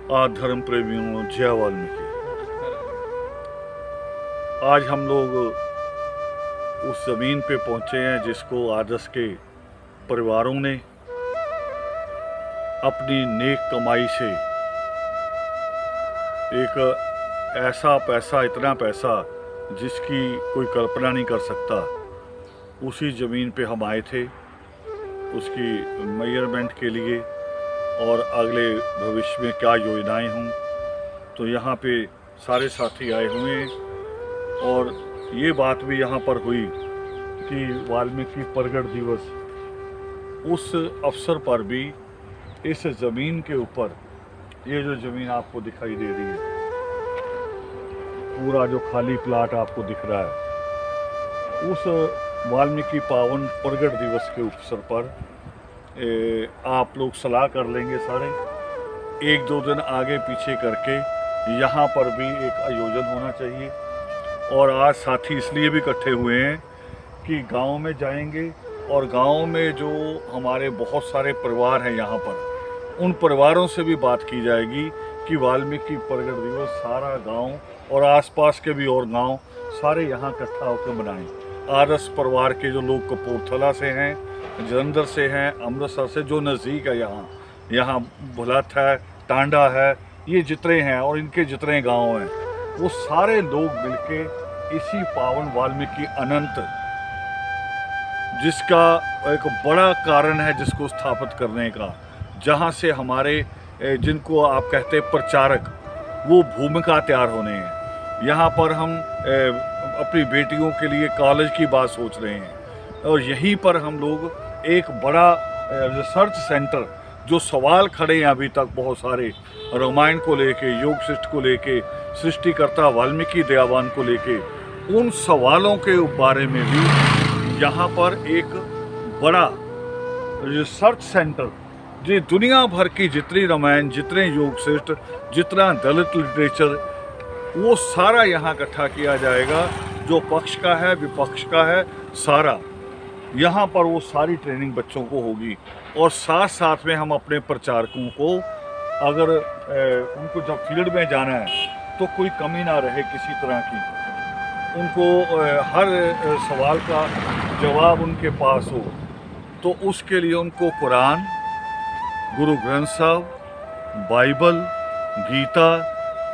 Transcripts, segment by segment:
धर्म प्रेमियों, जय वाल्मीकि। आज हम लोग उस ज़मीन पे पहुँचे हैं जिसको आदर्श के परिवारों ने अपनी नेक कमाई से एक ऐसा पैसा, इतना पैसा जिसकी कोई कल्पना नहीं कर सकता, उसी ज़मीन पे हम आए थे उसकी मेजरमेंट के लिए और अगले भविष्य में क्या योजनाएं हों। तो यहाँ पे सारे साथी आए हुए हैं और ये बात भी यहाँ पर हुई कि वाल्मीकि प्रगट दिवस, उस अवसर पर भी इस ज़मीन के ऊपर, ये जो ज़मीन आपको दिखाई दे रही है, पूरा जो खाली प्लाट आपको दिख रहा है, उस वाल्मीकि पावन प्रगट दिवस के अवसर पर आप लोग सलाह कर लेंगे सारे, एक दो दिन आगे पीछे करके यहाँ पर भी एक आयोजन होना चाहिए। और आज साथी इसलिए भी इकट्ठे हुए हैं कि गांव में जाएंगे और गांव में जो हमारे बहुत सारे परिवार हैं यहाँ पर, उन परिवारों से भी बात की जाएगी कि वाल्मीकि प्रगट दिवस सारा गांव और आसपास के भी और गांव सारे यहाँ इकट्ठा होकर मनाएं। आदर्श परिवार के जो लोग कपूरथला से हैं, जलंधर से हैं, अमृतसर से, जो नज़दीक है यहाँ भुलत है, टांडा है, ये जितने हैं और इनके जितने गांव हैं, वो सारे लोग मिलके इसी पावन वाल्मीकि अनंत, जिसका एक बड़ा कारण है जिसको स्थापित करने का, जहाँ से हमारे जिनको आप कहते हैं प्रचारक, वो भूमिका तैयार होने हैं। यहाँ पर हम अपनी बेटियों के लिए कॉलेज की बात सोच रहे हैं और यहीं पर हम लोग एक बड़ा रिसर्च सेंटर, जो सवाल खड़े हैं अभी तक बहुत सारे रामायण को लेके, योग सृष्टि को लेके, सृष्टिकर्ता वाल्मीकि दयावान को लेके, उन सवालों के बारे में भी यहाँ पर एक बड़ा रिसर्च सेंटर, जो दुनिया भर की जितनी रामायण, जितने योग सृष्ट, जितना दलित लिटरेचर, वो सारा यहाँ इकट्ठा किया जाएगा। जो पक्ष का है, विपक्ष का है, सारा यहाँ पर वो सारी ट्रेनिंग बच्चों को होगी। और साथ साथ में हम अपने प्रचारकों को, अगर उनको जब फील्ड में जाना है तो कोई कमी ना रहे किसी तरह की, उनको हर सवाल का जवाब उनके पास हो, तो उसके लिए उनको कुरान, गुरु ग्रंथ साहब, बाइबल, गीता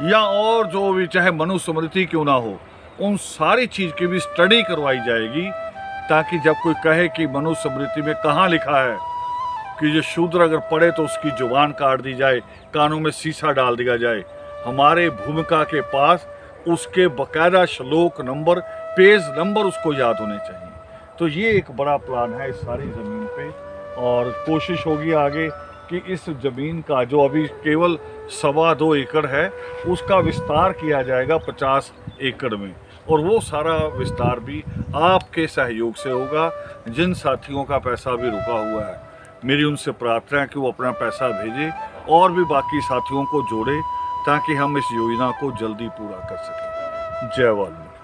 या और जो भी, चाहे मनुस्मृति क्यों ना हो, उन सारी चीज़ की भी स्टडी करवाई जाएगी, ताकि जब कोई कहे कि मनुस्मृति में कहाँ लिखा है कि जो शूद्र अगर पढ़े तो उसकी जुबान काट दी जाए, कानों में शीशा डाल दिया जाए, हमारे भूमिका के पास उसके बाकायदा श्लोक नंबर, पेज नंबर उसको याद होने चाहिए। तो ये एक बड़ा प्लान है इस सारी ज़मीन पे, और कोशिश होगी आगे कि इस ज़मीन का जो अभी केवल 2.25 एकड़ है, उसका विस्तार किया जाएगा 50 एकड़ में, और वो सारा विस्तार भी आपके सहयोग से होगा। जिन साथियों का पैसा भी रुका हुआ है, मेरी उनसे प्रार्थना है कि वो अपना पैसा भेजें और भी बाकी साथियों को जोड़ें, ताकि हम इस योजना को जल्दी पूरा कर सकें। जय वाल्मीकि।